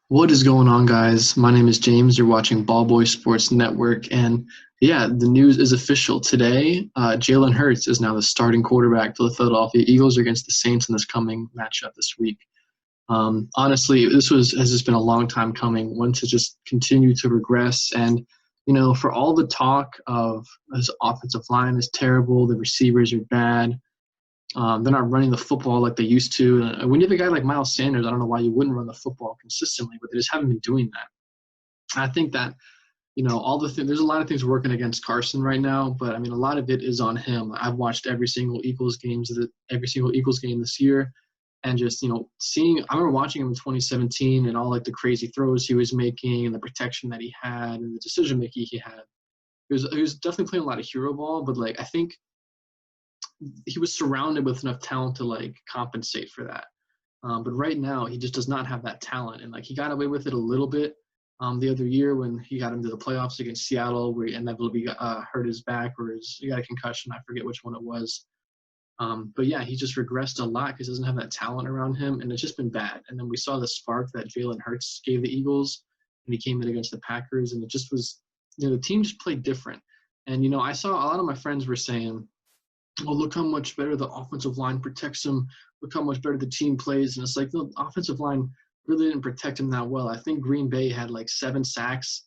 What is going on, guys? My name is James. You're watching Ball Boy Sports Network, and yeah, the news is official today. Jalen Hurts is now the starting quarterback for the Philadelphia Eagles against the Saints in this coming matchup this week. Honestly, has just been a long time coming. Wentz has just continued to regress, and for all the talk of his offensive line is terrible, the receivers are bad. They're not running the football like they used to. When you have a guy like Miles Sanders, I don't know why you wouldn't run the football consistently, but they just haven't been doing that. I think that there's a lot of things working against Carson right now, but I mean a lot of it is on him. I've watched every single Eagles game this year, and just seeing. I remember watching him in 2017 and all like the crazy throws he was making and the protection that he had and the decision making he had. He was definitely playing a lot of hero ball, but like I think he was surrounded with enough talent to like compensate for that. But right now, he just does not have that talent, and like he got away with it a little bit the other year when he got into the playoffs against Seattle, where he inevitably hurt his back or he got a concussion. I forget which one it was. But yeah, he just regressed a lot because he doesn't have that talent around him, and it's just been bad. And then we saw the spark that Jalen Hurts gave the Eagles, and he came in against the Packers, and it just was, the team just played different. And I saw a lot of my friends were saying, well, look how much better the offensive line protects him. Look how much better the team plays. And it's like the offensive line really didn't protect him that well. I think Green Bay had like 7 sacks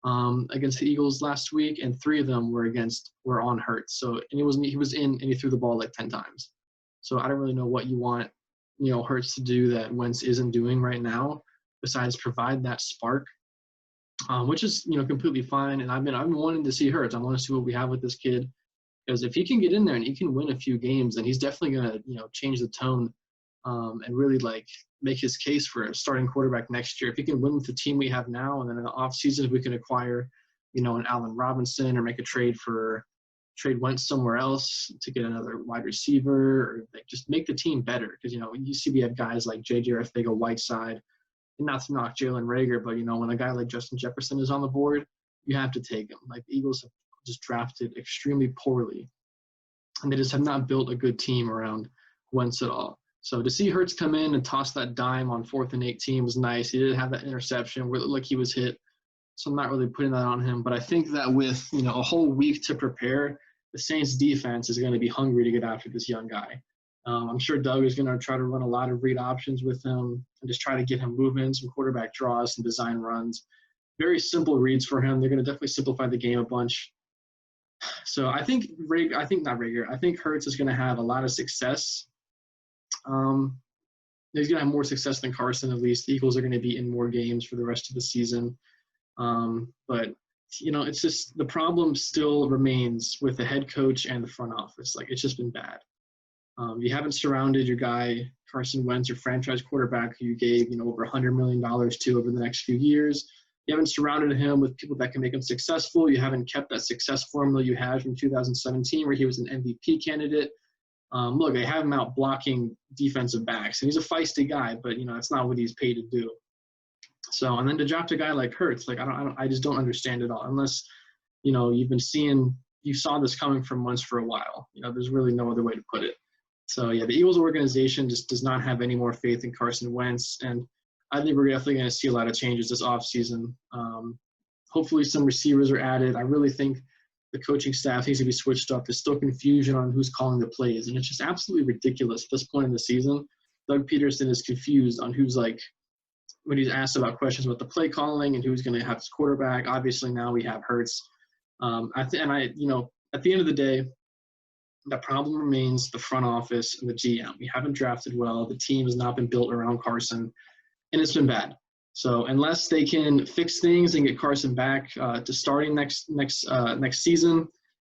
against the Eagles last week, and 3 of them were on Hurts. So and he was in and he threw the ball like 10 times. So I don't really know what you want Hurts to do that Wentz isn't doing right now, besides provide that spark, which is completely fine. And I've been wanting to see Hurts. I want to see what we have with this kid. Because if he can get in there and he can win a few games, then he's definitely going to, change the tone and really like make his case for a starting quarterback next year. If he can win with the team we have now, and then in the offseason, if we can acquire, an Allen Robinson or make a trade Wentz somewhere else to get another wide receiver, or like just make the team better. Because, you see we have guys like J.J. Arcega-Whiteside, and not to knock Jalen Reagor, but, when a guy like Justin Jefferson is on the board, you have to take him. Like the Eagles have just drafted extremely poorly, and they just have not built a good team around Wentz at all. So to see Hurts come in and toss that dime on 4th and 18 was nice. He did have that interception where it looked like he was hit, so I'm not really putting that on him. But I think that with a whole week to prepare, the Saints defense is going to be hungry to get after this young guy. I'm sure Doug is going to try to run a lot of read options with him and just try to get him moving, some quarterback draws, and design runs. Very simple reads for him. They're going to definitely simplify the game a bunch. So I think Hurts is going to have a lot of success. He's going to have more success than Carson, at least. The Eagles are going to be in more games for the rest of the season. But, it's just the problem still remains with the head coach and the front office. Like, it's just been bad. You haven't surrounded your guy, Carson Wentz, your franchise quarterback, who you gave, over $100 million to over the next few years. You haven't surrounded him with people that can make him successful. You haven't kept that success formula you had from 2017 where he was an MVP candidate. Look, they have him out blocking defensive backs, and he's a feisty guy, but, that's not what he's paid to do. So, and then to draft a guy like Hurts, like I just don't understand it all. Unless, you saw this coming from Wentz for a while. There's really no other way to put it. So, yeah, the Eagles organization just does not have any more faith in Carson Wentz, and I think we're definitely going to see a lot of changes this offseason. Hopefully some receivers are added. I really think the coaching staff needs to be switched up. There's still confusion on who's calling the plays, and it's just absolutely ridiculous at this point in the season. Doug Peterson is confused on who's like – when he's asked about questions about the play calling and who's going to have his quarterback. Obviously now we have Hurts. At the end of the day, the problem remains the front office and the GM. We haven't drafted well. The team has not been built around Carson. And it's been bad. So unless they can fix things and get Carson back to starting next season,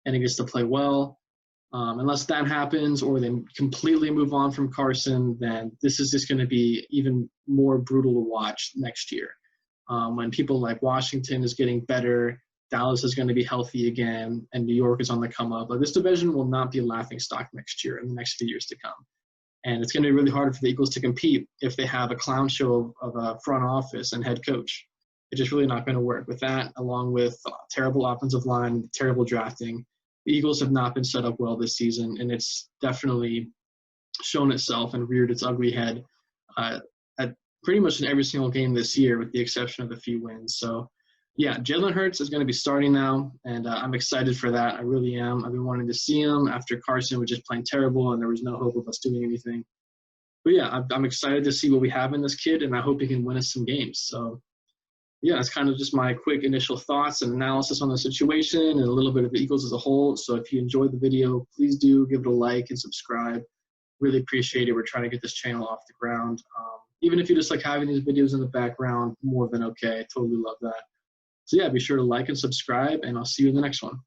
and he gets to play well, unless that happens or they completely move on from Carson, then this is just going to be even more brutal to watch next year. When people like Washington is getting better, Dallas is going to be healthy again, and New York is on the come up. Like, this division will not be a laughingstock next year in the next few years to come. And it's going to be really hard for the Eagles to compete if they have a clown show of a front office and head coach. It's just really not going to work. With that, along with terrible offensive line, terrible drafting, the Eagles have not been set up well this season, and it's definitely shown itself and reared its ugly head pretty much in every single game this year, with the exception of a few wins. So, yeah, Jalen Hurts is going to be starting now, and I'm excited for that. I really am. I've been wanting to see him after Carson was just playing terrible, and there was no hope of us doing anything. But yeah, I'm excited to see what we have in this kid, and I hope he can win us some games. So, yeah, that's kind of just my quick initial thoughts and analysis on the situation and a little bit of the Eagles as a whole. So if you enjoyed the video, please do give it a like and subscribe. Really appreciate it. We're trying to get this channel off the ground. Even if you just like having these videos in the background, more than okay. I totally love that. So yeah, be sure to like and subscribe, and I'll see you in the next one.